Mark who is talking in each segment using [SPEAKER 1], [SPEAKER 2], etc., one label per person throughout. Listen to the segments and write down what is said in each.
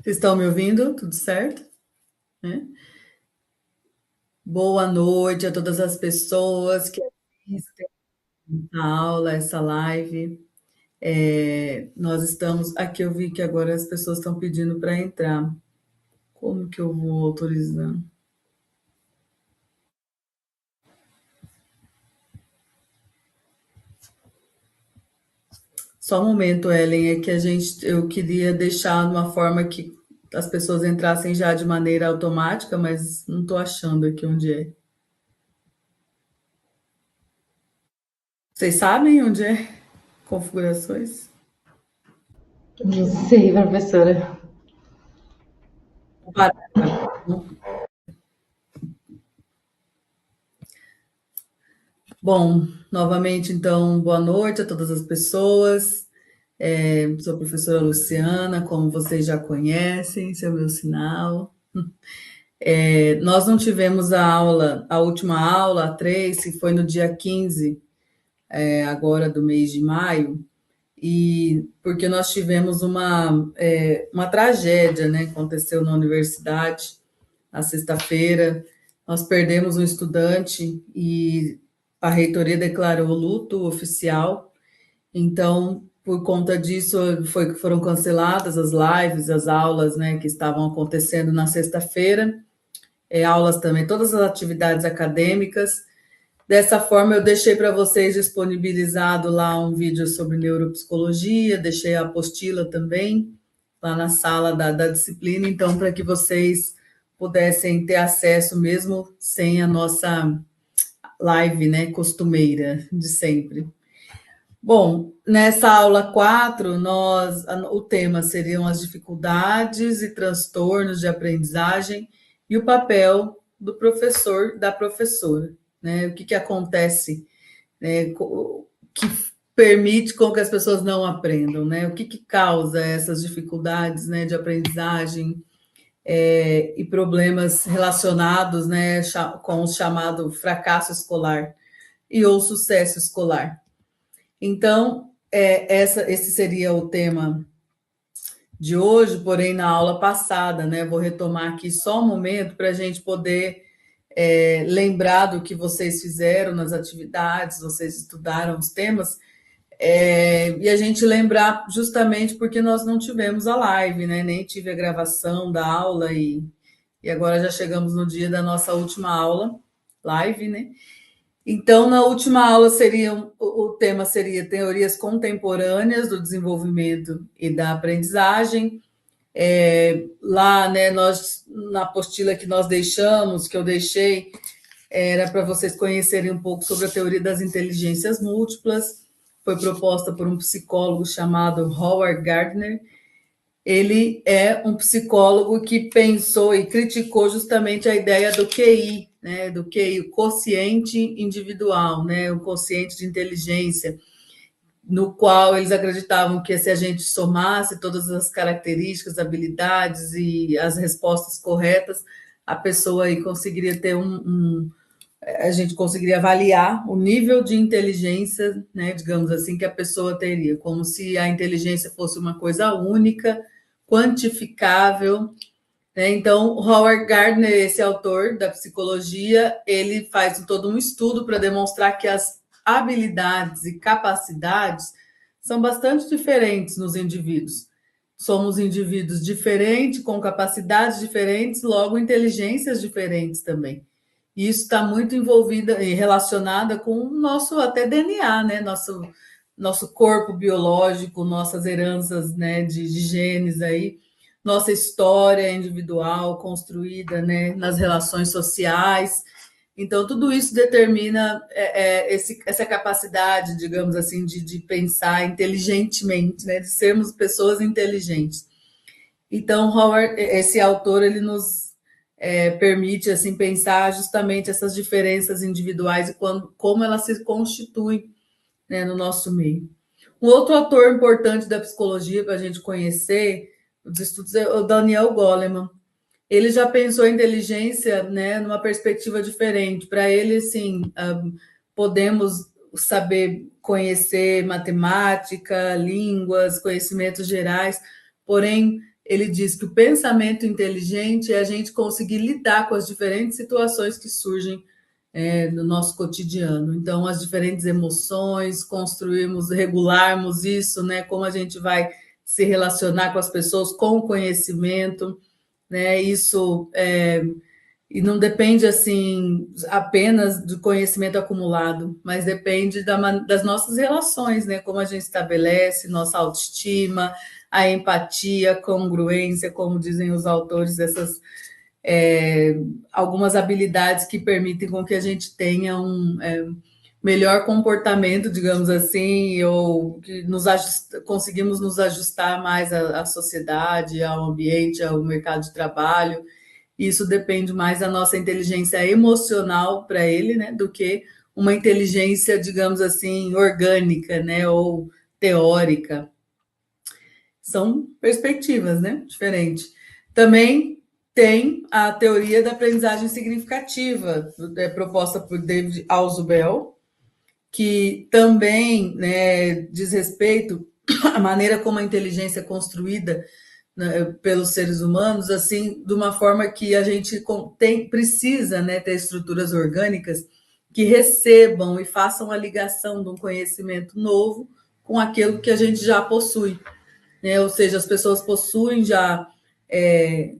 [SPEAKER 1] Vocês estão me ouvindo? Tudo certo? Né? Boa noite a todas as pessoas que assistem a aula, essa live. Nós estamos. Aqui eu vi que agora as pessoas estão pedindo para entrar. Como que eu vou autorizar? Só um momento, Ellen, é que eu queria deixar de uma forma que as pessoas entrassem já de maneira automática, mas não estou achando aqui onde é. Vocês sabem onde é? Configurações?
[SPEAKER 2] Não sei, professora.
[SPEAKER 1] Parágrafo. Bom, novamente, então, boa noite a todas as pessoas. Sou a professora Luciana, como vocês já conhecem, esse é o meu sinal. Nós não tivemos a última aula, a 3, que foi no dia 15, agora do mês de maio, e porque nós tivemos uma tragédia, né, que aconteceu na universidade, na sexta-feira. Nós perdemos um estudante e a reitoria declarou luto oficial. Então, por conta disso, foram canceladas as lives, as aulas, né, que estavam acontecendo na sexta-feira, aulas também, todas as atividades acadêmicas. Dessa forma, eu deixei para vocês disponibilizado lá um vídeo sobre neuropsicologia, deixei a apostila também lá na sala da disciplina, então, para que vocês pudessem ter acesso mesmo sem a nossa live, né, costumeira de sempre. Bom, nessa aula 4, o tema seriam as dificuldades e transtornos de aprendizagem e o papel do professor, da professora, né? O que acontece, né, que permite com que as pessoas não aprendam, né? O que causa essas dificuldades, né, de aprendizagem, e problemas relacionados, né, com o chamado fracasso escolar e ou sucesso escolar. Então, esse seria o tema de hoje, porém, na aula passada, né? Vou retomar aqui só um momento para a gente poder lembrar do que vocês fizeram nas atividades, vocês estudaram os temas, e a gente lembrar justamente porque nós não tivemos a live, né? Nem tive a gravação da aula e agora já chegamos no dia da nossa última aula, live, né? Então, na última aula o tema seria teorias contemporâneas do desenvolvimento e da aprendizagem. Lá, né, na apostila que nós deixamos, que eu deixei, era para vocês conhecerem um pouco sobre a teoria das inteligências múltiplas. Foi proposta por um psicólogo chamado Howard Gardner. Ele é um psicólogo que pensou e criticou justamente a ideia do QI, né, do QI, o quociente individual, né, o quociente de inteligência, no qual eles acreditavam que se a gente somasse todas as características, habilidades e as respostas corretas, a pessoa aí conseguiria ter a gente conseguiria avaliar o nível de inteligência, né, digamos assim, que a pessoa teria, como se a inteligência fosse uma coisa única, quantificável, né? Então, Howard Gardner, esse autor da psicologia, ele faz todo um estudo para demonstrar que as habilidades e capacidades são bastante diferentes nos indivíduos. Somos indivíduos diferentes, com capacidades diferentes, logo inteligências diferentes também. E isso está muito envolvida e relacionada com o nosso até DNA, né? Nosso corpo biológico, nossas heranças, né, de genes aí, nossa história individual construída, né, nas relações sociais. Então, tudo isso determina essa capacidade, digamos assim, de pensar inteligentemente, né, de sermos pessoas inteligentes. Então, Howard, esse autor, ele nos permite assim pensar justamente essas diferenças individuais e como elas se constituem, né, no nosso meio. Um outro autor importante da psicologia para a gente conhecer os estudos é o Daniel Goleman. Ele já pensou a inteligência, né, numa perspectiva diferente. Para ele, assim, podemos saber conhecer matemática, línguas, conhecimentos gerais, porém ele diz que o pensamento inteligente é a gente conseguir lidar com as diferentes situações que surgem no nosso cotidiano. Então, as diferentes emoções, construirmos, regularmos isso, né? Como a gente vai se relacionar com as pessoas com o conhecimento, né? Isso e não depende assim apenas do conhecimento acumulado, mas depende das nossas relações, né? Como a gente estabelece nossa autoestima, a empatia, a congruência, como dizem os autores, essas algumas habilidades que permitem com que a gente tenha um melhor comportamento, digamos assim, ou que conseguimos nos ajustar mais à sociedade, ao ambiente, ao mercado de trabalho. Isso depende mais da nossa inteligência emocional para ele, né, do que uma inteligência, digamos assim, orgânica, né, ou teórica. São perspectivas, né, diferentes. Também tem a teoria da aprendizagem significativa, proposta por David Ausubel, que também, né, diz respeito à maneira como a inteligência é construída, né, pelos seres humanos, assim, de uma forma que a gente precisa, né, ter estruturas orgânicas que recebam e façam a ligação de um conhecimento novo com aquilo que a gente já possui, né? Ou seja, as pessoas possuem já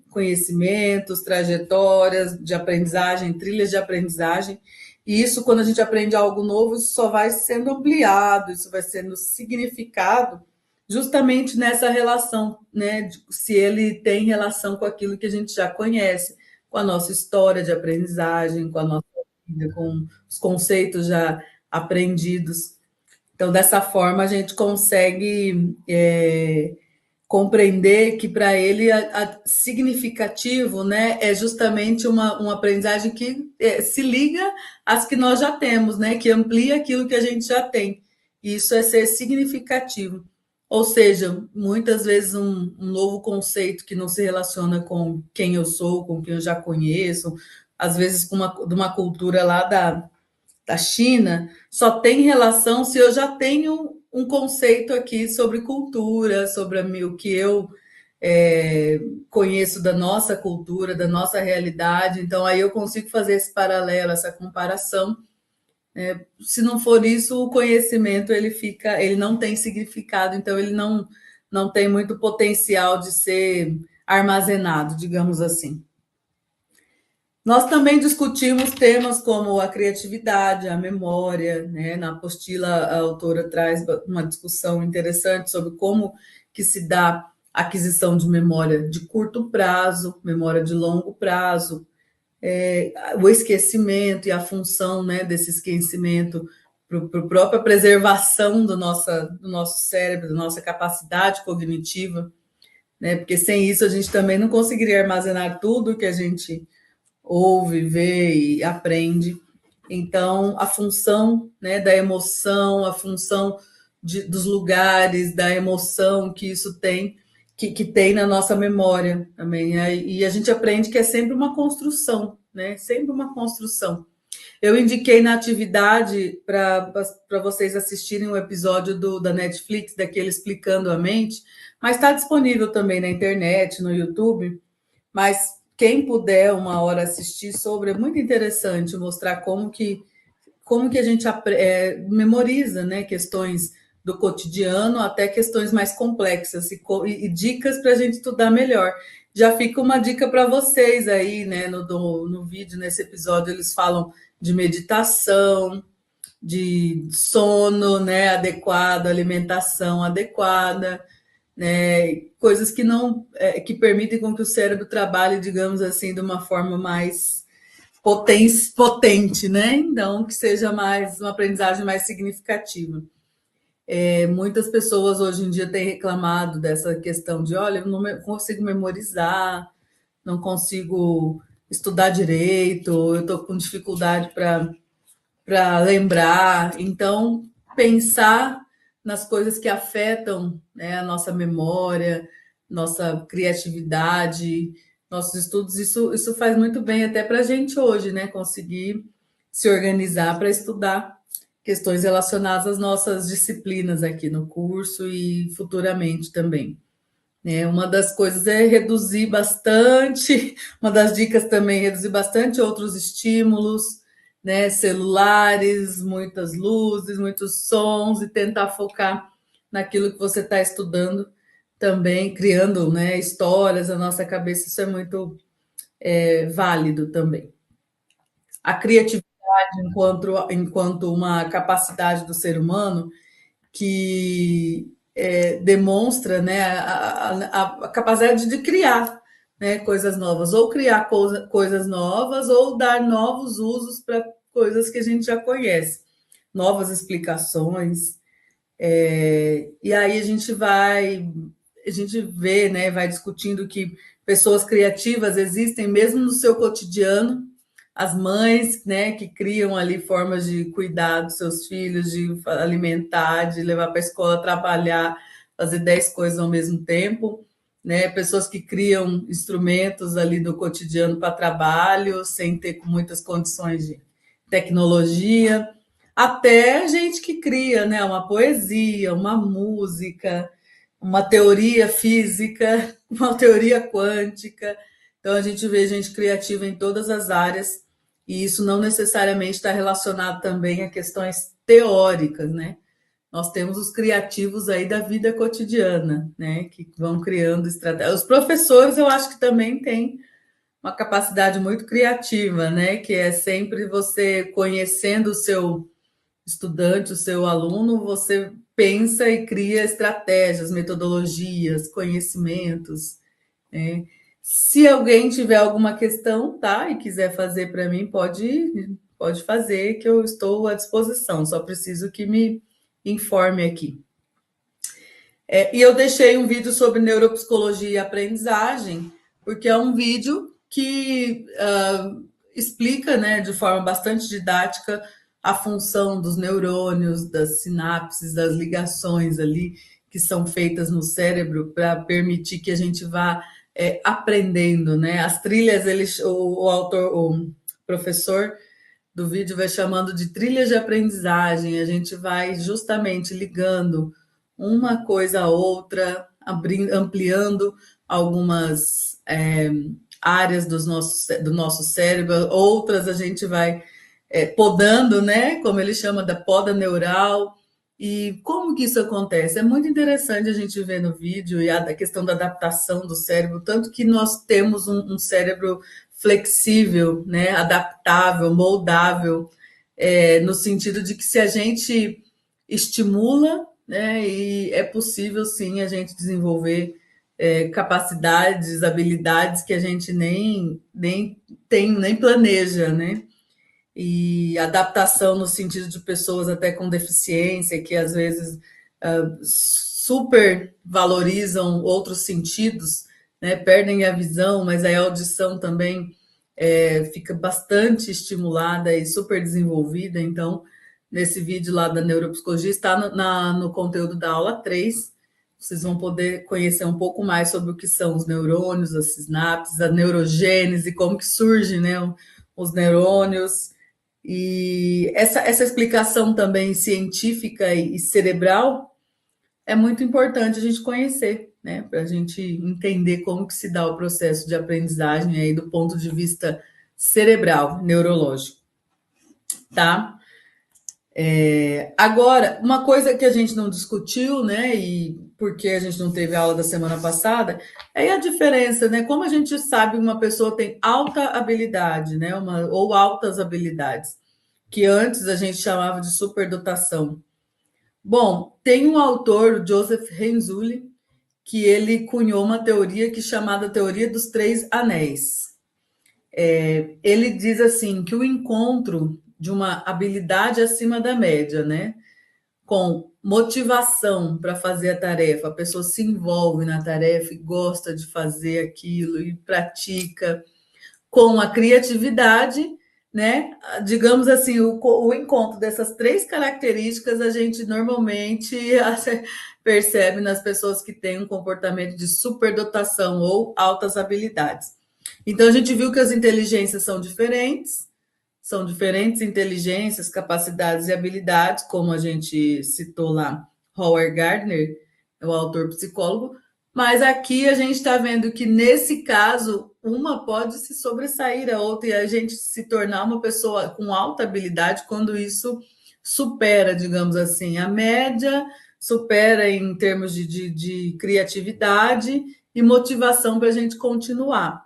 [SPEAKER 1] conhecimentos, trajetórias de aprendizagem, trilhas de aprendizagem, e isso, quando a gente aprende algo novo, isso só vai sendo ampliado, isso vai sendo significado justamente nessa relação, né? Se ele tem relação com aquilo que a gente já conhece, com a nossa história de aprendizagem, com a nossa vida, com os conceitos já aprendidos. Então, dessa forma, a gente consegue compreender que para ele significativo, né, é justamente uma aprendizagem que se liga às que nós já temos, né, que amplia aquilo que a gente já tem. Isso é ser significativo. Ou seja, muitas vezes um novo conceito que não se relaciona com quem eu sou, com quem eu já conheço, às vezes de uma cultura lá da China, só tem relação se eu já tenho um conceito aqui sobre cultura, sobre o que eu conheço da nossa cultura, da nossa realidade. Então, aí eu consigo fazer esse paralelo, essa comparação. Se não for isso, o conhecimento ele não tem significado, então ele não tem muito potencial de ser armazenado, digamos assim. Nós também discutimos temas como a criatividade, a memória, né? Na apostila, a autora traz uma discussão interessante sobre como que se dá a aquisição de memória de curto prazo, memória de longo prazo, o esquecimento e a função, né, desse esquecimento para a própria preservação do nosso cérebro, da nossa capacidade cognitiva, né? Porque sem isso a gente também não conseguiria armazenar tudo que a gente ouve, vê e aprende. Então, a função, né, da emoção, a função dos lugares, da emoção que isso tem, que tem na nossa memória também. E a gente aprende que é sempre uma construção, né? Sempre uma construção. Eu indiquei na atividade para vocês assistirem um episódio da Netflix, daquele Explicando a Mente, mas está disponível também na internet, no YouTube. Mas quem puder uma hora assistir sobre, é muito interessante mostrar como que a gente memoriza, né, questões do cotidiano até questões mais complexas e dicas para a gente estudar melhor. Já fica uma dica para vocês aí, né, no vídeo, nesse episódio, eles falam de meditação, de sono, né, adequado, alimentação adequada, né, coisas que não que permitem com que o cérebro trabalhe, digamos assim, de uma forma mais potente, né? Então, que seja mais uma aprendizagem mais significativa. Muitas pessoas hoje em dia têm reclamado dessa questão de, olha, eu não consigo memorizar, não consigo estudar direito, eu estou com dificuldade para lembrar. Então, pensar nas coisas que afetam, né, a nossa memória, nossa criatividade, nossos estudos, isso faz muito bem até para a gente hoje, né, conseguir se organizar para estudar questões relacionadas às nossas disciplinas aqui no curso e futuramente também. né? Uma das coisas é reduzir bastante, uma das dicas também é reduzir bastante outros estímulos, né? Celulares, muitas luzes, muitos sons, e tentar focar naquilo que você está estudando também, criando, né, histórias na nossa cabeça, isso é muito válido também. A criatividade enquanto uma capacidade do ser humano que demonstra, né, a capacidade de criar, né, coisas novas, ou criar coisas novas, ou dar novos usos para coisas que a gente já conhece, novas explicações. E aí a gente vê, né, vai discutindo que pessoas criativas existem mesmo no seu cotidiano, as mães, né, que criam ali formas de cuidar dos seus filhos, de alimentar, de levar para a escola, trabalhar, fazer 10 coisas ao mesmo tempo, né, pessoas que criam instrumentos ali no cotidiano para trabalho, sem ter muitas condições de tecnologia, até gente que cria, né, uma poesia, uma música, uma teoria física, uma teoria quântica. Então a gente vê gente criativa em todas as áreas, e isso não necessariamente está relacionado também a questões teóricas, né? Nós temos os criativos aí da vida cotidiana, né, que vão criando estratégias. Os professores, eu acho que também têm uma capacidade muito criativa, né, que é sempre você conhecendo o seu estudante, o seu aluno, você pensa e cria estratégias, metodologias, conhecimentos, né? Se alguém tiver alguma questão, tá, e quiser fazer para mim, pode fazer, que eu estou à disposição. Só preciso que me informe aqui. E eu deixei um vídeo sobre neuropsicologia e aprendizagem, porque é um vídeo que explica, né, de forma bastante didática a função dos neurônios, das sinapses, das ligações ali que são feitas no cérebro para permitir que a gente vá aprendendo, né? As trilhas, o autor, o professor do vídeo vai chamando de trilhas de aprendizagem. A gente vai justamente ligando uma coisa a outra, ampliando algumas áreas do nosso cérebro, outras a gente vai podando, né? Como ele chama, da poda neural. E como que isso acontece? É muito interessante a gente ver no vídeo e a questão da adaptação do cérebro, tanto que nós temos um cérebro flexível, né? Adaptável, moldável, no sentido de que se a gente estimula, né? E é possível sim a gente desenvolver capacidades, habilidades que a gente nem tem, nem planeja, né? E adaptação no sentido de pessoas até com deficiência, que às vezes super valorizam outros sentidos, né? Perdem a visão, mas a audição também fica bastante estimulada e super desenvolvida. Então, nesse vídeo lá da neuropsicologia, está no conteúdo da aula 3. Vocês vão poder conhecer um pouco mais sobre o que são os neurônios, as sinapses, a neurogênese, como que surge, né, os neurônios. E essa explicação também científica e cerebral é muito importante a gente conhecer, né? Para a gente entender como que se dá o processo de aprendizagem aí do ponto de vista cerebral, neurológico, tá? Agora, uma coisa que a gente não discutiu, né? E porque a gente não teve aula da semana passada, é a diferença, né? Como a gente sabe uma pessoa tem alta habilidade, né? Ou altas habilidades, que antes a gente chamava de superdotação. Bom, tem um autor, o Joseph Renzulli, que ele cunhou uma teoria que é chamada Teoria dos Três Anéis. Ele diz assim que o encontro de uma habilidade acima da média, né, com motivação para fazer a tarefa, a pessoa se envolve na tarefa e gosta de fazer aquilo e pratica, com a criatividade, né? Digamos assim, o encontro dessas três características a gente normalmente percebe nas pessoas que têm um comportamento de superdotação ou altas habilidades. Então a gente viu que as inteligências são diferentes inteligências, capacidades e habilidades, como a gente citou lá, Howard Gardner, o autor psicólogo, Mas aqui a gente está vendo que, nesse caso, uma pode se sobressair a outra e a gente se tornar uma pessoa com alta habilidade quando isso supera, digamos assim, a média, supera em termos de criatividade e motivação para a gente continuar.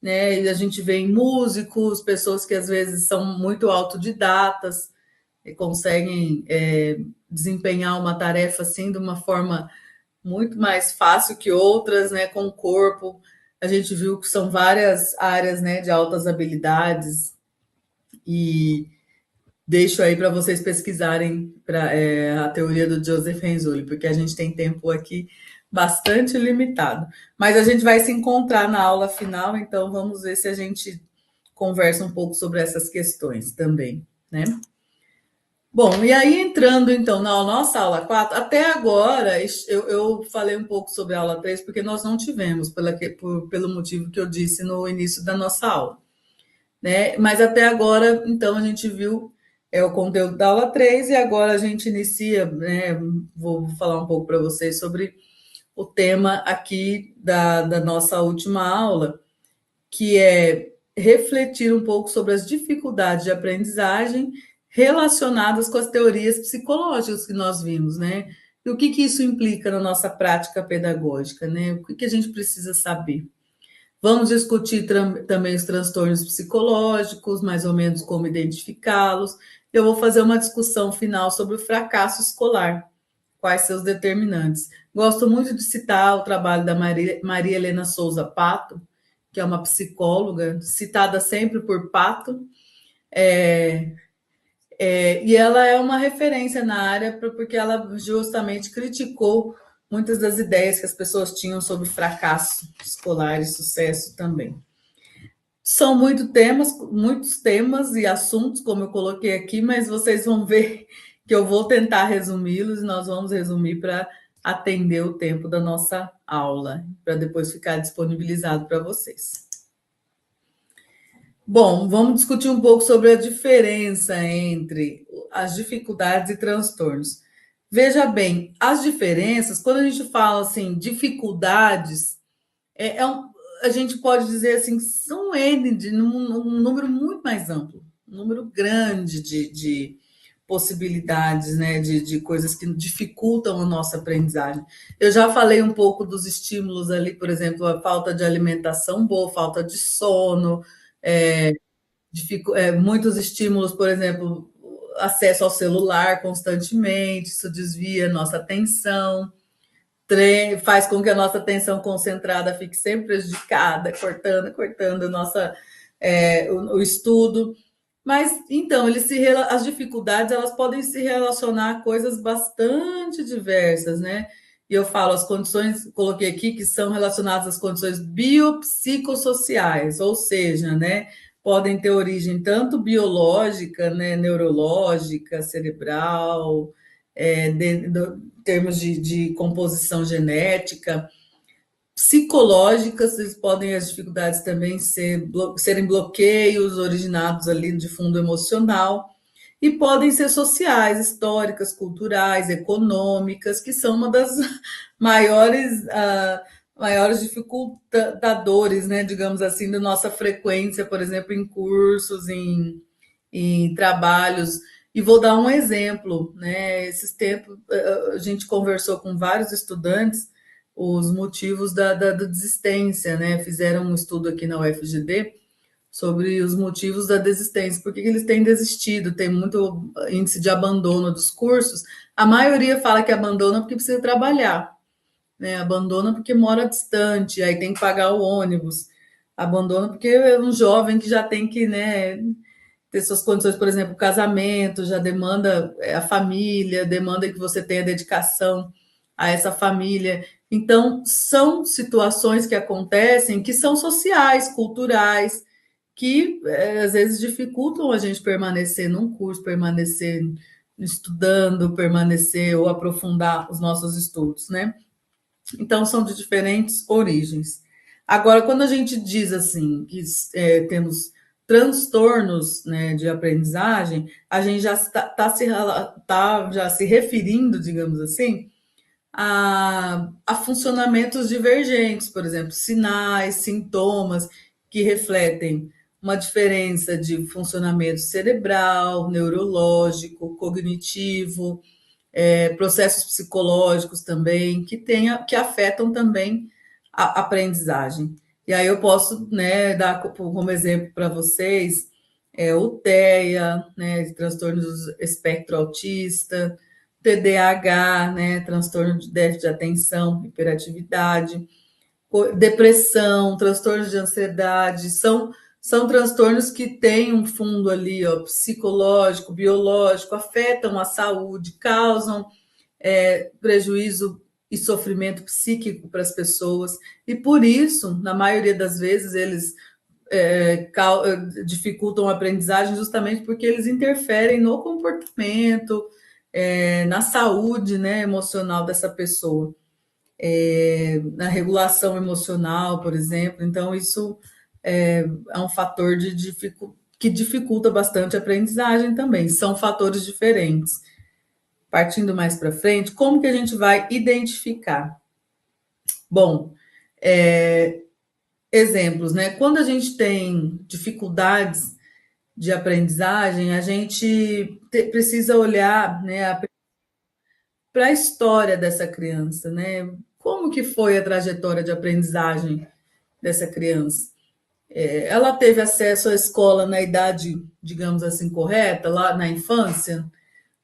[SPEAKER 1] Né? E a gente vê em músicos, pessoas que às vezes são muito autodidatas e conseguem desempenhar uma tarefa assim de uma forma muito mais fácil que outras, né, com o corpo. A gente viu que são várias áreas, né, de altas habilidades e deixo aí para vocês pesquisarem a teoria do Joseph Renzulli, porque a gente tem tempo aqui bastante limitado. Mas a gente vai se encontrar na aula final, então vamos ver se a gente conversa um pouco sobre essas questões também, né? Bom, e aí entrando então na nossa aula 4, até agora eu falei um pouco sobre a aula 3 porque nós não tivemos, pelo motivo que eu disse no início da nossa aula, né? Mas até agora, então, a gente viu o conteúdo da aula 3 e agora a gente inicia, né? Vou falar um pouco para vocês sobre o tema aqui da nossa última aula, que é refletir um pouco sobre as dificuldades de aprendizagem relacionadas com as teorias psicológicas que nós vimos, né? E o que isso implica na nossa prática pedagógica, né? O que a gente precisa saber? Vamos discutir também os transtornos psicológicos, mais ou menos como identificá-los. Eu vou fazer uma discussão final sobre o fracasso escolar, quais seus determinantes. Gosto muito de citar o trabalho da Maria Helena Souza Pato, que é uma psicóloga, citada sempre por Pato, e ela é uma referência na área porque ela justamente criticou muitas das ideias que as pessoas tinham sobre fracasso escolar e sucesso também. São muitos temas e assuntos, como eu coloquei aqui, mas vocês vão ver que eu vou tentar resumi-los e nós vamos resumir para atender o tempo da nossa aula, para depois ficar disponibilizado para vocês. Bom, vamos discutir um pouco sobre a diferença entre as dificuldades e transtornos. Veja bem, as diferenças, quando a gente fala assim, dificuldades, a gente pode dizer assim, são N, um número muito mais amplo, um número grande de possibilidades, né, de coisas que dificultam a nossa aprendizagem. Eu já falei um pouco dos estímulos ali, por exemplo, a falta de alimentação boa, falta de sono, muitos estímulos, por exemplo, acesso ao celular constantemente, isso desvia a nossa atenção, faz com que a nossa atenção concentrada fique sempre prejudicada, cortando o estudo. Mas, então, as dificuldades elas podem se relacionar a coisas bastante diversas, né? E eu falo, as condições, coloquei aqui, que são relacionadas às condições biopsicossociais, ou seja, né, podem ter origem tanto biológica, né, neurológica, cerebral, em termos de composição genética, psicológicas, as dificuldades também serem bloqueios originados ali de fundo emocional, e podem ser sociais, históricas, culturais, econômicas, que são uma das maiores dificultadores, né, digamos assim, da nossa frequência, por exemplo, em cursos, em trabalhos. E vou dar um exemplo, né? Esses tempos a gente conversou com vários estudantes os motivos da desistência, né? Fizeram um estudo aqui na UFGD sobre os motivos da desistência, por que eles têm desistido, tem muito índice de abandono dos cursos. A maioria fala que abandona porque precisa trabalhar, né? Abandona porque mora distante, aí tem que pagar o ônibus. Abandona porque é um jovem que já tem que, né, ter suas condições, por exemplo, o casamento, já demanda a família, demanda que você tenha dedicação a essa família. Então, são situações que acontecem que são sociais, culturais, que às vezes dificultam a gente permanecer num curso, permanecer estudando, permanecer ou aprofundar os nossos estudos, né? Então, são de diferentes origens. Agora, quando a gente diz assim que temos transtornos, né, de aprendizagem, a gente já está já se referindo, digamos assim, a funcionamentos divergentes, por exemplo, sinais, sintomas que refletem uma diferença de funcionamento cerebral, neurológico, cognitivo, processos psicológicos também, que afetam também a aprendizagem. E aí eu posso, né, dar como exemplo para vocês o TEA, né, transtorno do espectro autista, TDAH, né, transtorno de déficit de atenção, hiperatividade, depressão, transtornos de ansiedade, são transtornos que têm um fundo ali, ó, psicológico, biológico, afetam a saúde, causam prejuízo e sofrimento psíquico para as pessoas, e por isso, na maioria das vezes, eles dificultam a aprendizagem justamente porque eles interferem no comportamento, na saúde, né, emocional dessa pessoa, na regulação emocional, por exemplo. Então, isso é um fator que dificulta bastante a aprendizagem também. São fatores diferentes. Partindo mais para frente, como que a gente vai identificar? Bom, exemplos, né? Quando a gente tem dificuldades de aprendizagem, a gente precisa olhar, né, para a história dessa criança, né? Como que foi a trajetória de aprendizagem dessa criança? Ela teve acesso à escola na idade, digamos assim, correta, lá na infância?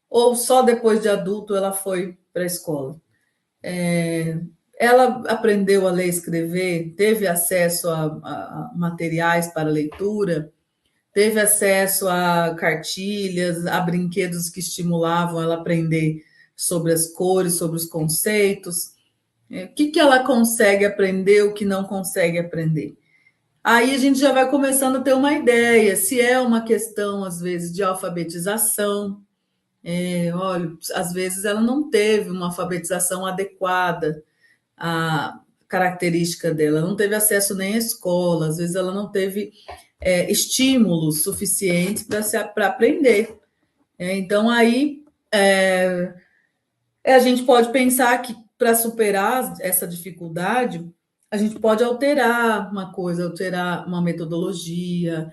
[SPEAKER 1] Ou só depois de adulto ela foi para a escola? Ela aprendeu a ler e escrever, teve acesso a materiais para leitura, teve acesso a cartilhas, a brinquedos que estimulavam ela a aprender sobre as cores, sobre os conceitos. O que ela consegue aprender, o que não consegue aprender. Aí a gente já vai começando a ter uma ideia, se é uma questão, às vezes, de alfabetização. Olha, às vezes ela não teve uma alfabetização adequada à característica dela, não teve acesso nem à escola, às vezes ela não teve estímulos suficientes para aprender. Então, aí a gente pode pensar que para superar essa dificuldade, a gente pode alterar uma coisa, alterar uma metodologia,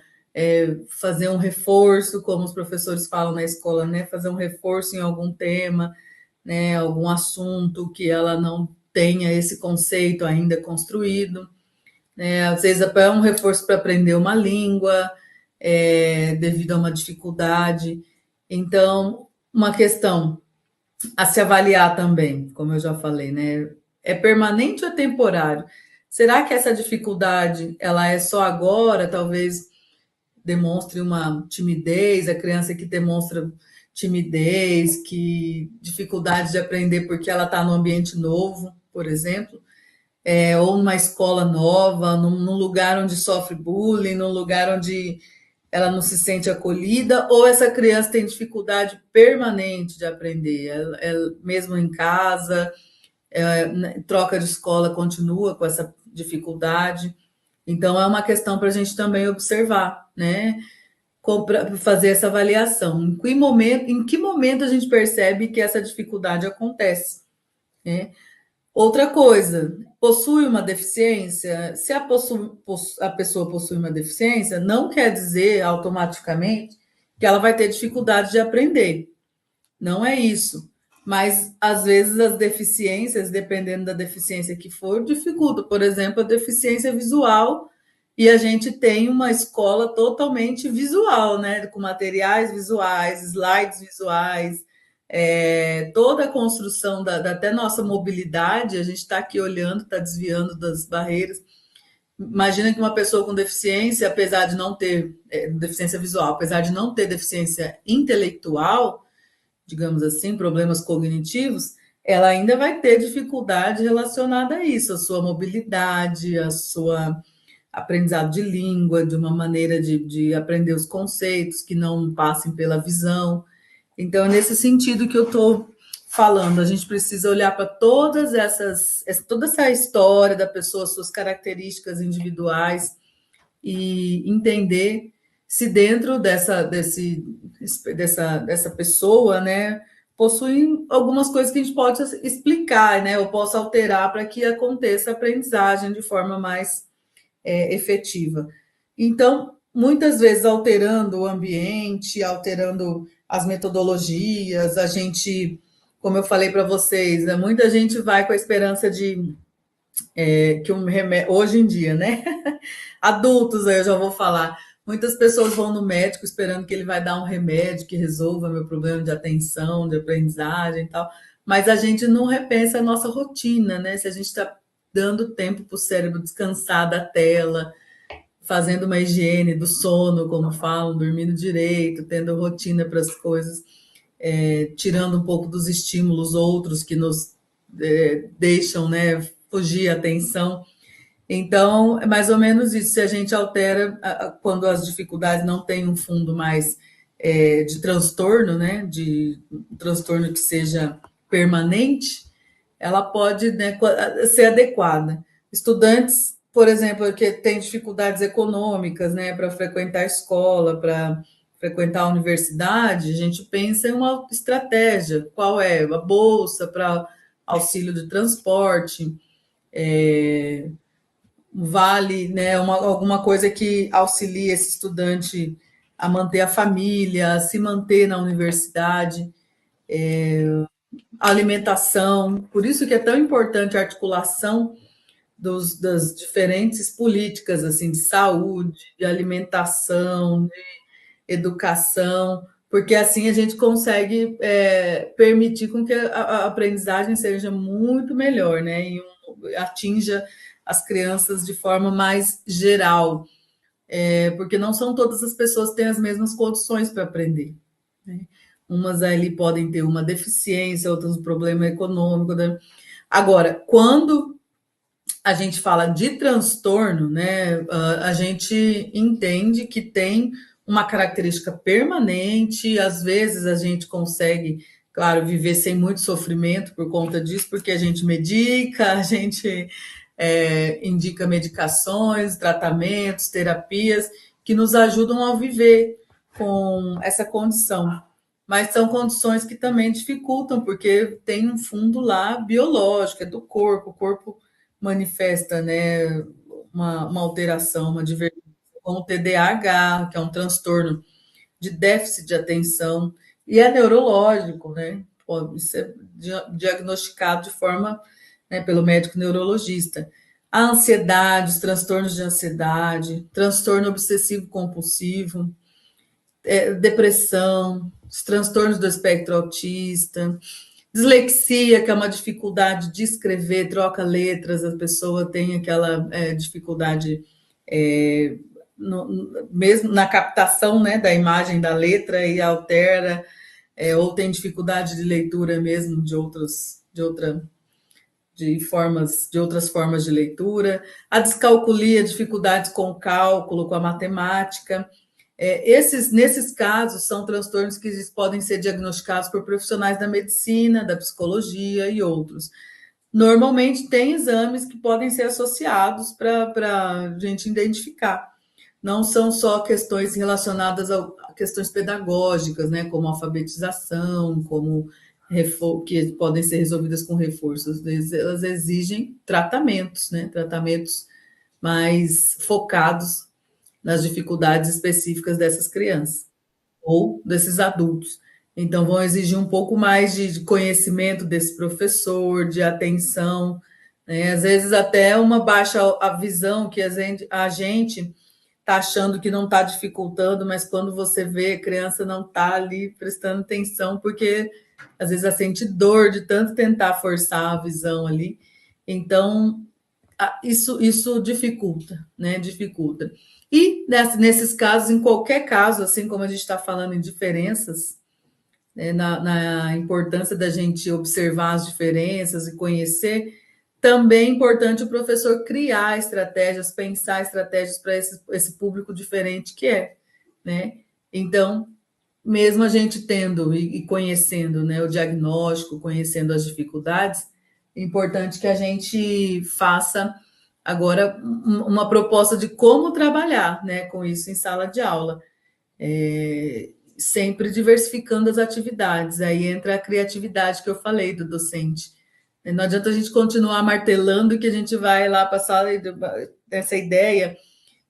[SPEAKER 1] fazer um reforço, como os professores falam na escola, né? Fazer um reforço em algum tema, né? Algum assunto que ela não tenha esse conceito ainda construído. Às vezes é um reforço para aprender uma língua, devido a uma dificuldade. Então, uma questão a se avaliar também, como eu já falei, né? É permanente ou é temporário? Será que essa dificuldade ela é só agora? Talvez demonstre uma timidez, a criança que demonstra timidez, que dificuldade de aprender porque ela está num ambiente novo, por exemplo, ou numa escola nova, num lugar onde sofre bullying, num lugar onde ela não se sente acolhida, ou essa criança tem dificuldade permanente de aprender, mesmo em casa, troca de escola, continua com essa dificuldade. Então, é uma questão para a gente também observar, né? Fazer essa avaliação. Em que momento a gente percebe que essa dificuldade acontece, né? Outra coisa, possui uma deficiência? Se a pessoa possui uma deficiência, não quer dizer automaticamente que ela vai ter dificuldade de aprender. Não é isso. Mas, às vezes, as deficiências, dependendo da deficiência que for, dificulta. Por exemplo, a deficiência visual, e a gente tem uma escola totalmente visual, né? Com materiais visuais, slides visuais, toda a construção até nossa mobilidade, a gente está aqui olhando, está desviando das barreiras. Imagina que uma pessoa com deficiência, apesar de não ter deficiência visual, apesar de não ter deficiência intelectual, digamos assim, problemas cognitivos, ela ainda vai ter dificuldade relacionada a isso, a sua mobilidade, a sua aprendizado de língua, de uma maneira de aprender os conceitos que não passem pela visão. Então, é nesse sentido que eu estou falando, a gente precisa olhar para toda essa história da pessoa, suas características individuais e entender se dentro dessa pessoa, né, possuem algumas coisas que a gente pode explicar, né? Eu posso alterar para que aconteça a aprendizagem de forma mais efetiva. Então, muitas vezes alterando o ambiente, alterando as metodologias, a gente, como eu falei para vocês, né, muita gente vai com a esperança de que um remédio, hoje em dia, né? Adultos, aí eu já vou falar. Muitas pessoas vão no médico esperando que ele vai dar um remédio que resolva meu problema de atenção, de aprendizagem e tal, mas a gente não repensa a nossa rotina, né? Se a gente está dando tempo para o cérebro descansar da tela, fazendo uma higiene do sono, como falam, dormindo direito, tendo rotina para as coisas, tirando um pouco dos estímulos outros que nos deixam, né, fugir a atenção. Então, é mais ou menos isso. Se a gente altera, quando as dificuldades não têm um fundo mais de transtorno, né, de um transtorno que seja permanente, ela pode, né, ser adequada. Estudantes, por exemplo, que têm dificuldades econômicas, né, para frequentar a escola, para frequentar a universidade, a gente pensa em uma estratégia. Qual é? A bolsa para auxílio de transporte, vale, né, alguma coisa que auxilie esse estudante a manter a família, a se manter na universidade, a alimentação. Por isso que é tão importante a articulação das diferentes políticas assim de saúde, de alimentação, de educação, porque assim a gente consegue permitir com que a aprendizagem seja muito melhor, né? E atinja as crianças de forma mais geral, porque não são todas as pessoas que têm as mesmas condições para aprender, né? Umas ali podem ter uma deficiência, outras um problema econômico, né? Agora, quando a gente fala de transtorno, né, a gente entende que tem uma característica permanente, às vezes a gente consegue, claro, viver sem muito sofrimento por conta disso, porque a gente medica, a gente indica medicações, tratamentos, terapias que nos ajudam a viver com essa condição. Mas são condições que também dificultam, porque tem um fundo lá biológico, é do corpo, o corpo manifesta, né, uma alteração, uma divergência, como o TDAH, que é um transtorno de déficit de atenção, e é neurológico, né? Pode ser diagnosticado de forma, né, pelo médico neurologista. A ansiedade, os transtornos de ansiedade, transtorno obsessivo compulsivo, depressão, os transtornos do espectro autista, dislexia, que é uma dificuldade de escrever, troca letras, a pessoa tem aquela dificuldade mesmo na captação, né, da imagem da letra e altera, ou tem dificuldade de leitura mesmo de outras formas de leitura, a descalculia, dificuldades com o cálculo, com a matemática. Nesses casos, são transtornos que podem ser diagnosticados por profissionais da medicina, da psicologia e outros. Normalmente, tem exames que podem ser associados para a gente identificar. Não são só questões relacionadas a questões pedagógicas, né, como alfabetização, como que podem ser resolvidas com reforços. Elas exigem tratamentos, né, tratamentos mais focados nas dificuldades específicas dessas crianças ou desses adultos. Então, vão exigir um pouco mais de conhecimento desse professor, de atenção, né? Às vezes até uma baixa a visão que a gente está achando que não está dificultando, mas quando você vê, a criança não está ali prestando atenção, porque às vezes ela sente dor de tanto tentar forçar a visão ali. Então, isso dificulta, né? Dificulta. E nesses casos, em qualquer caso, assim como a gente está falando em diferenças, né, na importância da gente observar as diferenças e conhecer, também é importante o professor criar estratégias, pensar estratégias para esse público diferente que é, né? Então, mesmo a gente tendo e conhecendo, né, o diagnóstico, conhecendo as dificuldades, é importante que a gente faça agora uma proposta de como trabalhar, né, com isso em sala de aula. sempre diversificando as atividades. Aí entra a criatividade que eu falei do docente. Não adianta a gente continuar martelando que a gente vai lá passar essa ideia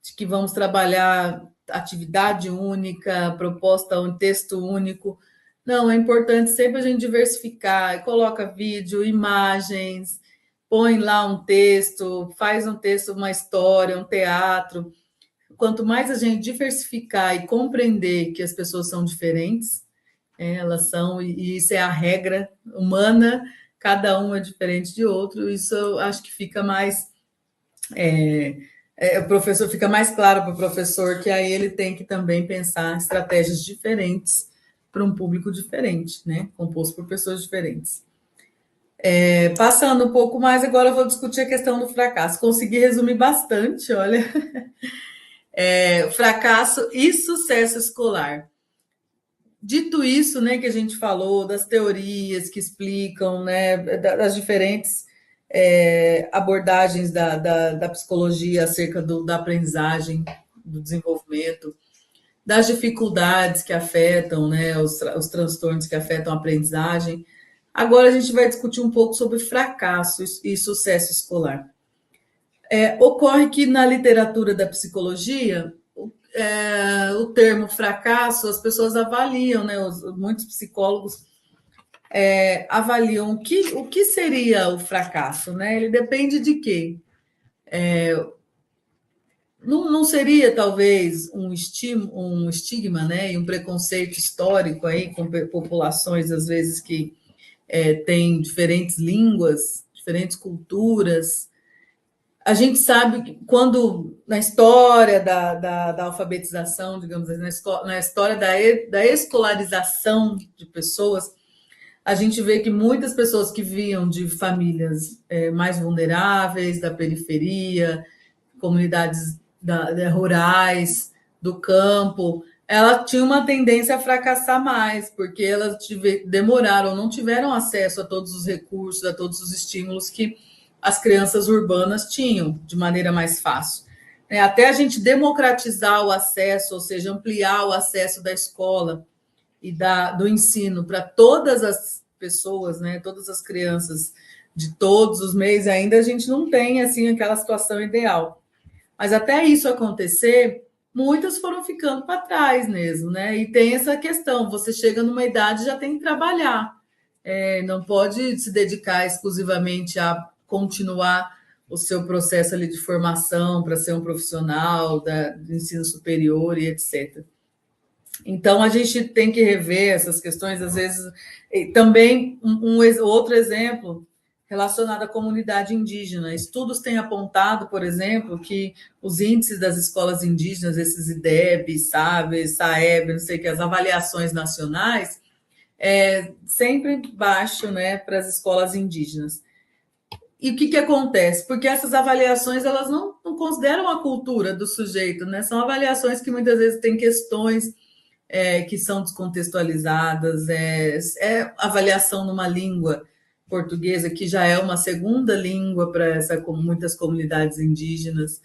[SPEAKER 1] de que vamos trabalhar atividade única, proposta, um texto único. Não, é importante sempre a gente diversificar, coloca vídeo, imagens, põe lá um texto, faz um texto, uma história, um teatro. Quanto mais a gente diversificar e compreender que as pessoas são diferentes, elas são, e isso é a regra humana, cada um é diferente de outro, isso eu acho que fica mais. O professor fica mais claro para o professor que aí ele tem que também pensar estratégias diferentes para um público diferente, né? Composto por pessoas diferentes. Passando um pouco mais, agora eu vou discutir a questão do fracasso. Consegui resumir bastante, olha. Fracasso e sucesso escolar. Dito isso, né, que a gente falou das teorias que explicam, né, das diferentes abordagens da psicologia acerca da aprendizagem, do desenvolvimento, das dificuldades que afetam, né, os transtornos que afetam a aprendizagem. Agora a gente vai discutir um pouco sobre fracasso e sucesso escolar. Ocorre que na literatura da psicologia, o termo fracasso, as pessoas avaliam, né, muitos psicólogos avaliam o que seria o fracasso, né? Ele depende de quê? Não seria talvez um estigma, né, e um preconceito histórico aí com populações às vezes que têm diferentes línguas, diferentes culturas. A gente sabe que quando na história da alfabetização, digamos assim, na história da escolarização de pessoas, a gente vê que muitas pessoas que vinham de famílias mais vulneráveis, da periferia, comunidades rurais, do campo, ela tinha uma tendência a fracassar mais, porque elas demoraram, não tiveram acesso a todos os recursos, a todos os estímulos que as crianças urbanas tinham de maneira mais fácil. Até a gente democratizar o acesso, ou seja, ampliar o acesso da escola e do ensino para todas as pessoas, né, todas as crianças de todos os meios, ainda a gente não tem assim aquela situação ideal. Mas até isso acontecer, muitas foram ficando para trás mesmo, né? E tem essa questão, você chega numa idade e já tem que trabalhar. Não pode se dedicar exclusivamente a continuar o seu processo ali de formação para ser um profissional do ensino superior e etc. Então, a gente tem que rever essas questões, às vezes. E também, outro exemplo relacionado à comunidade indígena. Estudos têm apontado, por exemplo, que os índices das escolas indígenas, esses IDEB, SABE, SAEB, não sei o que, as avaliações nacionais, sempre baixo, né, para as escolas indígenas. E o que acontece? Porque essas avaliações elas não consideram a cultura do sujeito, né? São avaliações que muitas vezes têm questões que são descontextualizadas, avaliação numa língua portuguesa, que já é uma segunda língua para muitas comunidades indígenas.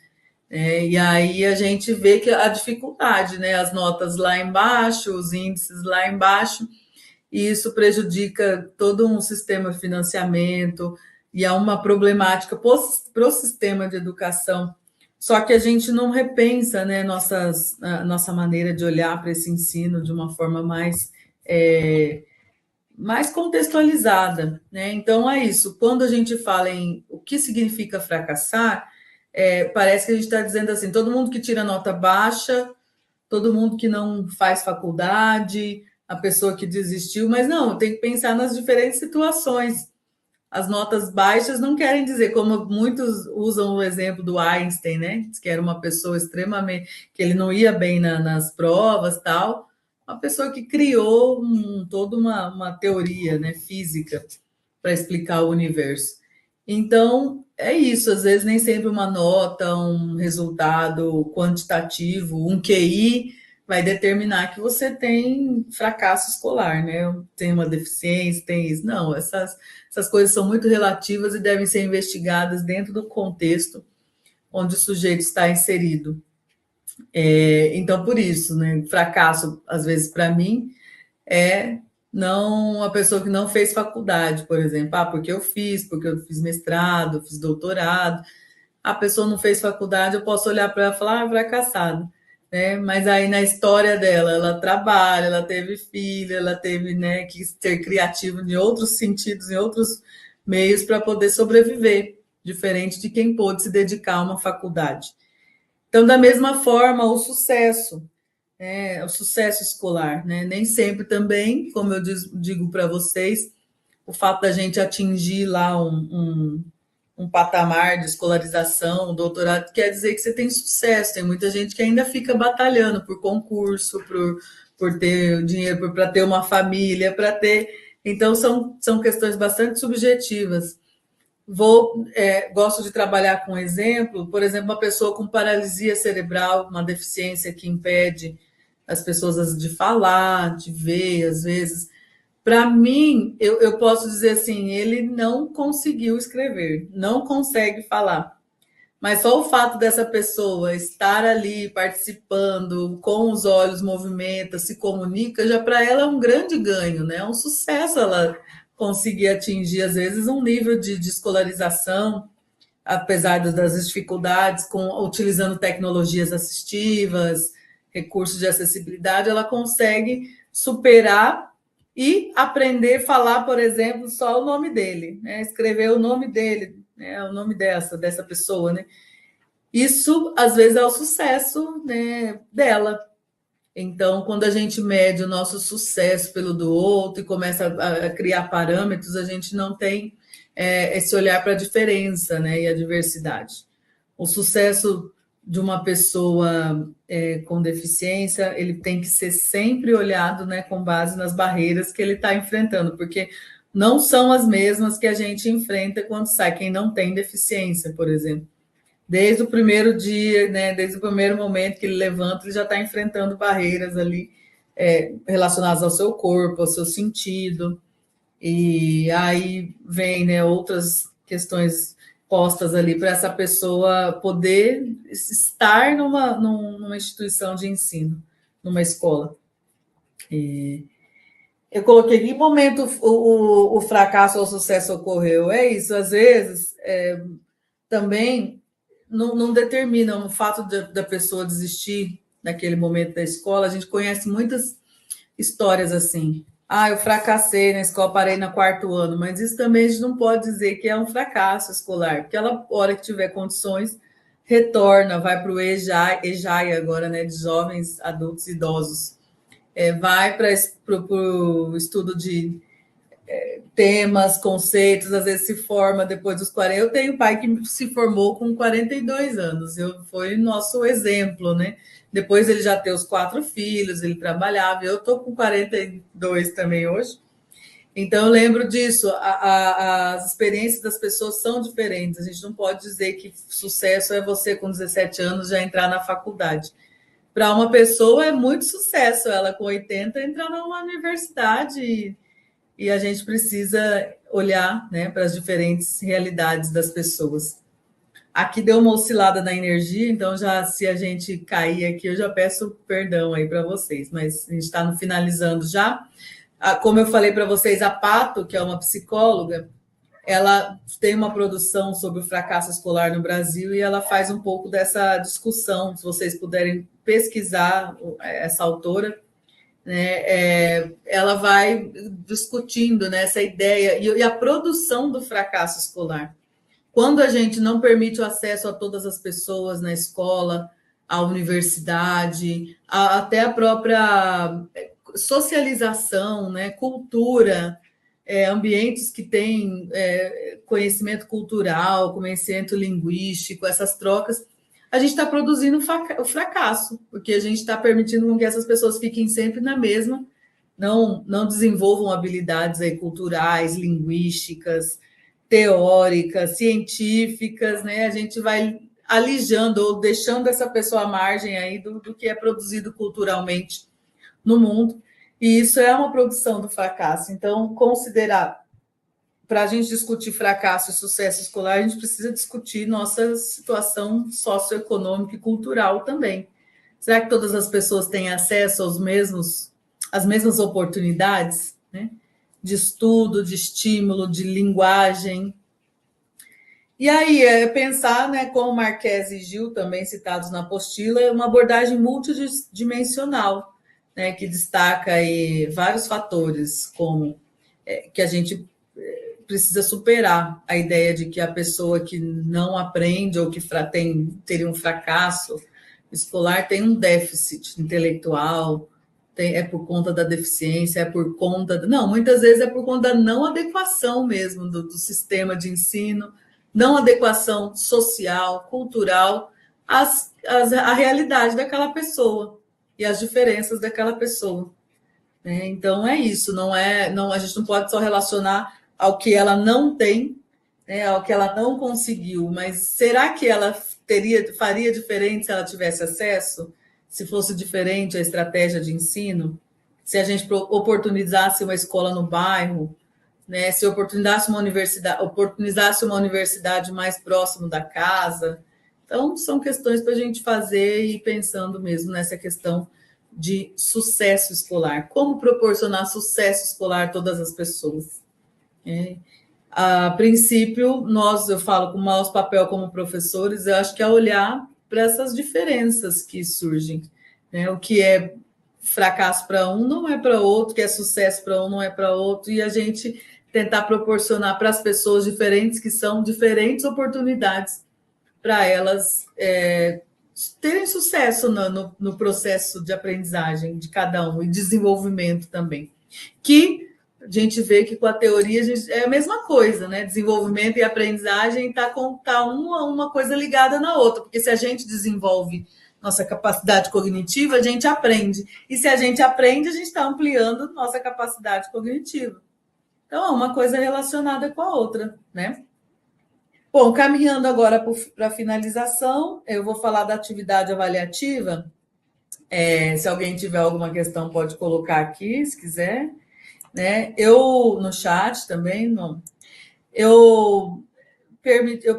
[SPEAKER 1] E aí a gente vê que a dificuldade, né? As notas lá embaixo, os índices lá embaixo, e isso prejudica todo um sistema de financiamento, e há uma problemática para o sistema de educação. Só que a gente não repensa, né, nossa maneira de olhar para esse ensino de uma forma mais contextualizada, né? Então é isso. Quando a gente fala em o que significa fracassar, parece que a gente está dizendo assim: todo mundo que tira nota baixa, todo mundo que não faz faculdade, a pessoa que desistiu, mas não, tem que pensar nas diferentes situações. As notas baixas não querem dizer, como muitos usam o exemplo do Einstein, né? Que era uma pessoa extremamente, que ele não ia bem nas provas, tal. Uma pessoa que criou toda uma teoria, né, física para explicar o universo. Então, é isso, às vezes nem sempre uma nota, um resultado quantitativo, um QI vai determinar que você tem fracasso escolar, né? Tem uma deficiência, tem isso. Não, essas coisas são muito relativas e devem ser investigadas dentro do contexto onde o sujeito está inserido. Então, por isso, né, fracasso, às vezes, para mim, é não a pessoa que não fez faculdade, por exemplo. Porque eu fiz mestrado, fiz doutorado. A pessoa não fez faculdade, eu posso olhar para ela e falar, fracassada. Né? Mas aí na história dela, ela trabalha, ela teve filho, ela teve, né, que ser criativa em outros sentidos, em outros meios para poder sobreviver, diferente de quem pôde se dedicar a uma faculdade. Então, da mesma forma, o sucesso escolar, né? Nem sempre também, como eu digo para vocês, o fato da gente atingir lá um patamar de escolarização, um doutorado, quer dizer que você tem sucesso. Tem muita gente que ainda fica batalhando por concurso, por ter dinheiro, para ter uma família, para ter. Então, são questões bastante subjetivas. Gosto de trabalhar com exemplo, por exemplo, uma pessoa com paralisia cerebral, uma deficiência que impede as pessoas de falar, de ver, às vezes. Para mim, eu posso dizer assim, ele não conseguiu escrever, não consegue falar. Mas só o fato dessa pessoa estar ali participando, com os olhos movimenta, se comunica, já para ela é um grande ganho, né? É um sucesso ela conseguir atingir, às vezes, um nível de escolarização, apesar das dificuldades, utilizando tecnologias assistivas, recursos de acessibilidade, ela consegue superar e aprender a falar, por exemplo, só o nome dele, né? Escrever o nome dele, né? O nome dessa pessoa, né? Isso, às vezes, é o sucesso, né, dela. Então, quando a gente mede o nosso sucesso pelo do outro e começa a criar parâmetros, a gente não tem esse olhar para a diferença, né, e a diversidade. O sucesso de uma pessoa com deficiência, ele tem que ser sempre olhado, né, com base nas barreiras que ele está enfrentando, porque não são as mesmas que a gente enfrenta quando sai quem não tem deficiência, por exemplo. Desde o primeiro dia, né, desde o primeiro momento que ele levanta, ele já está enfrentando barreiras ali relacionadas ao seu corpo, ao seu sentido. E aí vem, né, outras questões postas ali para essa pessoa poder estar numa instituição de ensino, numa escola. E eu coloquei em que momento o fracasso ou o sucesso ocorreu. É isso, às vezes também não determina o fato da pessoa desistir naquele momento da escola. A gente conhece muitas histórias assim. Eu fracassei na escola, parei no quarto ano, mas isso também a gente não pode dizer que é um fracasso escolar, porque ela, hora que tiver condições, retorna, vai para o EJAI agora, né, de jovens, adultos e idosos. Vai para o estudo de temas, conceitos, às vezes se forma depois dos 40. Eu tenho um pai que se formou com 42 anos, foi nosso exemplo, né? Depois ele já tem os 4 filhos, ele trabalhava, eu estou com 42 também hoje. Então eu lembro disso, as experiências das pessoas são diferentes, a gente não pode dizer que sucesso é você com 17 anos já entrar na faculdade. Para uma pessoa é muito sucesso, ela com 80 entrar numa universidade e a gente precisa olhar, né, para as diferentes realidades das pessoas. Aqui deu uma oscilada na energia, então já se a gente cair aqui, eu já peço perdão aí para vocês, mas a gente está finalizando já. Como eu falei para vocês, a Pato, que é uma psicóloga, ela tem uma produção sobre o fracasso escolar no Brasil e ela faz um pouco dessa discussão, se vocês puderem pesquisar essa autora, né, ela vai discutindo, né, essa ideia e a produção do fracasso escolar. Quando a gente não permite o acesso a todas as pessoas na escola, à universidade, até a própria socialização, né, cultura, ambientes que têm conhecimento cultural, conhecimento linguístico, essas trocas, a gente está produzindo o fracasso, porque a gente está permitindo que essas pessoas fiquem sempre na mesma, não desenvolvam habilidades aí culturais, linguísticas, teóricas, científicas, né? A gente vai alijando ou deixando essa pessoa à margem aí do que é produzido culturalmente no mundo, e isso é uma produção do fracasso. Então, considerar, para a gente discutir fracasso e sucesso escolar, a gente precisa discutir nossa situação socioeconômica e cultural também, Será que todas as pessoas têm acesso às mesmas oportunidades, né? De estudo, de estímulo, de linguagem? E aí, pensar, né, como Marquese e Gil, também citados na apostila, é uma abordagem multidimensional, né, que destaca aí vários fatores, como que a gente precisa superar a ideia de que a pessoa que não aprende ou que teria um fracasso escolar tem um déficit intelectual, é por conta da deficiência, é por conta. Não, muitas vezes é por conta da não adequação mesmo do sistema de ensino, não adequação social, cultural, à realidade daquela pessoa e às diferenças daquela pessoa. Né? Então é isso, não, a gente não pode só relacionar ao que ela não tem, né, ao que ela não conseguiu, mas será que ela faria diferente se ela tivesse acesso? Se fosse diferente a estratégia de ensino? Se a gente oportunizasse uma escola no bairro, né, se oportunizasse uma universidade mais próximo da casa? Então, são questões para a gente fazer e pensando mesmo nessa questão de sucesso escolar. Como proporcionar sucesso escolar a todas as pessoas? A princípio, eu falo com o nosso papel como professores, eu acho que é olhar para essas diferenças que surgem. Né? O que é fracasso para um não é para outro, o que é sucesso para um não é para outro, e a gente tentar proporcionar para as pessoas diferentes, que são diferentes oportunidades para elas terem sucesso no processo de aprendizagem de cada um e desenvolvimento também. Que a gente vê que com a teoria é a mesma coisa, né? Desenvolvimento e aprendizagem tá uma coisa ligada na outra, porque se a gente desenvolve nossa capacidade cognitiva, a gente aprende. E se a gente aprende, a gente está ampliando nossa capacidade cognitiva. Então, é uma coisa relacionada com a outra, né? Bom, caminhando agora para a finalização, eu vou falar da atividade avaliativa. Se alguém tiver alguma questão, pode colocar aqui, se quiser. Né? Eu, no chat também, não. Eu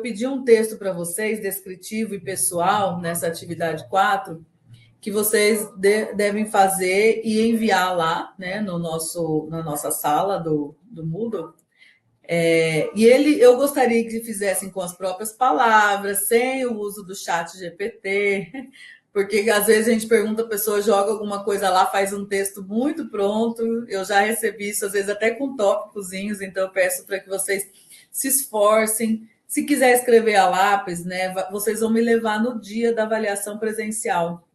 [SPEAKER 1] pedi um texto para vocês, descritivo e pessoal, nessa atividade 4, que vocês devem fazer e enviar lá, né, na nossa sala do Moodle. Eu gostaria que fizessem com as próprias palavras, sem o uso do chat GPT, porque às vezes a gente pergunta, a pessoa joga alguma coisa lá, faz um texto muito pronto. Eu já recebi isso, às vezes até com tópicozinhos, então eu peço para que vocês se esforcem. Se quiser escrever a lápis, né, vocês vão me levar no dia da avaliação presencial.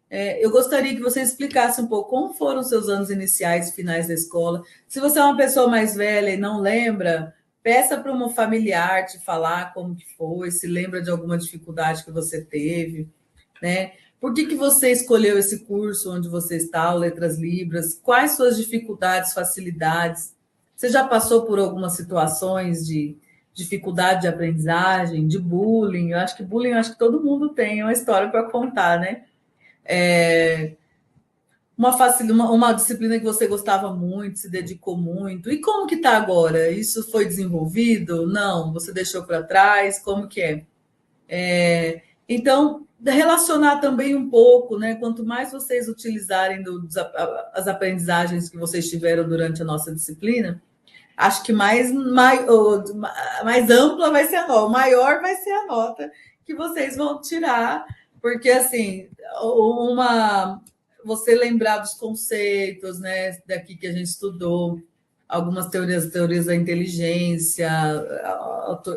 [SPEAKER 1] Eu gostaria que você explicasse um pouco como foram os seus anos iniciais e finais da escola. Se você é uma pessoa mais velha e não lembra, peça para um familiar te falar como que foi, se lembra de alguma dificuldade que você teve, né? Por que você escolheu esse curso onde você está, o Letras Libras? Quais suas dificuldades, facilidades? Você já passou por algumas situações de dificuldade de aprendizagem, de bullying? Eu acho que todo mundo tem uma história para contar, né? Uma disciplina que você gostava muito, se dedicou muito. E como que está agora? Isso foi desenvolvido? Não? Você deixou para trás? Como que é? Então, relacionar também um pouco, né? Quanto mais vocês utilizarem as aprendizagens que vocês tiveram durante a nossa disciplina, acho que mais ampla vai ser a nota, maior vai ser a nota que vocês vão tirar, porque assim, você lembrar dos conceitos, né, daqui que a gente estudou, algumas teorias da inteligência,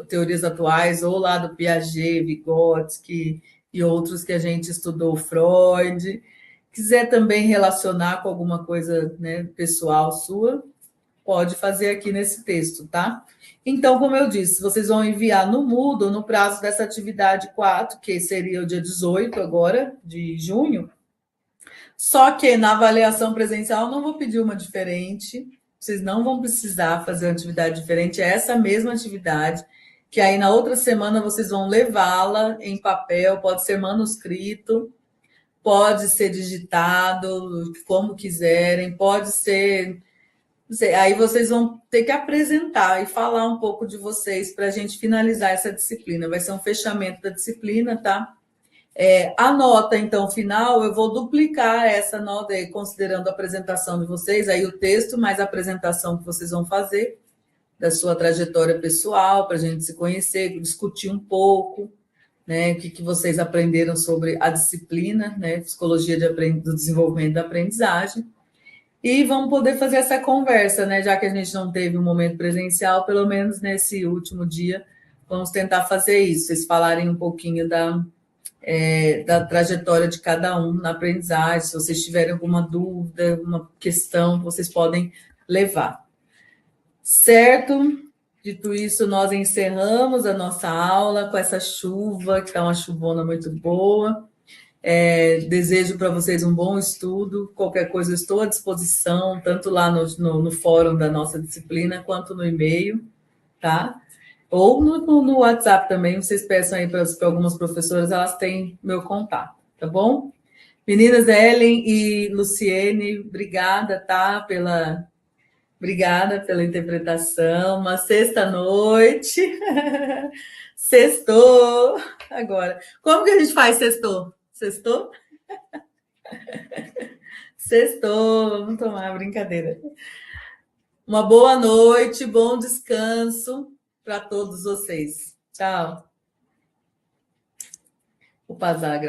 [SPEAKER 1] teorias atuais, ou lá do Piaget, Vygotsky e outros que a gente estudou, Freud. Quiser também relacionar com alguma coisa, né, pessoal sua, pode fazer aqui nesse texto, tá? Então, como eu disse, vocês vão enviar no Moodle, no prazo dessa atividade 4, que seria o dia 18 agora, de junho. Só que na avaliação presencial eu não vou pedir uma diferente, vocês não vão precisar fazer uma atividade diferente, é essa mesma atividade, que aí na outra semana vocês vão levá-la em papel, pode ser manuscrito, pode ser digitado, como quiserem, pode ser. Aí vocês vão ter que apresentar e falar um pouco de vocês para a gente finalizar essa disciplina. Vai ser um fechamento da disciplina, tá? A nota, então, final, eu vou duplicar essa nota, considerando a apresentação de vocês, aí o texto, mais a apresentação que vocês vão fazer da sua trajetória pessoal, para a gente se conhecer, discutir um pouco, né, o que vocês aprenderam sobre a disciplina, né, psicologia do desenvolvimento da aprendizagem, e vamos poder fazer essa conversa, né, já que a gente não teve um momento presencial, pelo menos nesse último dia, vamos tentar fazer isso, vocês falarem um pouquinho da trajetória de cada um na aprendizagem, se vocês tiverem alguma dúvida, alguma questão, vocês podem levar. Certo? Dito isso, nós encerramos a nossa aula com essa chuva, que está uma chuvona muito boa. Desejo para vocês um bom estudo. Qualquer coisa, eu estou à disposição, tanto lá no fórum da nossa disciplina, quanto no e-mail, tá? Ou no WhatsApp também, vocês peçam aí para algumas professoras, elas têm meu contato, tá bom? Meninas, Ellen e Luciene, obrigada, tá? Obrigada pela interpretação. Uma sexta-noite. Sextou. Agora, como que a gente faz sextou? Sextou? Sextou. Vamos tomar brincadeira. Uma boa noite, bom descanso para todos vocês. Tchau. O Pazagra.